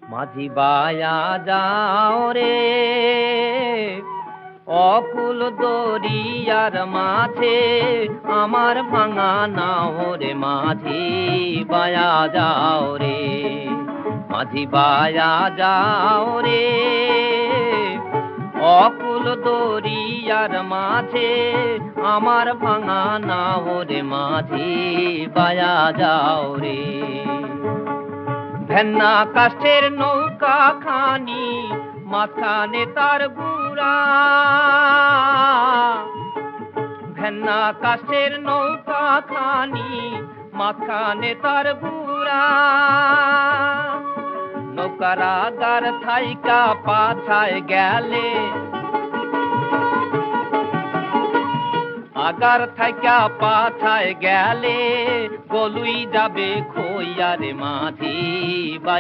মাঝি বায়া যাও রে অকুল দরিয়ার মাঝে আমার ভাঙা নাও রে মাঝি বায়া যাও রে মাঝি বায়া যাও রে অকুল দরিয়ার মাঝে আমার ভাঙা নাও রে মাঝি বায়া যাও রে ভেন্না কাষ্ঠের নৌকা খানি মাঝখানে তার গুড়া ভেন্না কাষ্ঠের নৌকা খানি মাঝখানে তার গুড়া নৌকার আগার থাইকা পাছায় গেলে আগার থাইকা পাছায় গেলে গলুই যাবে খইয়া রে মাঝি বাই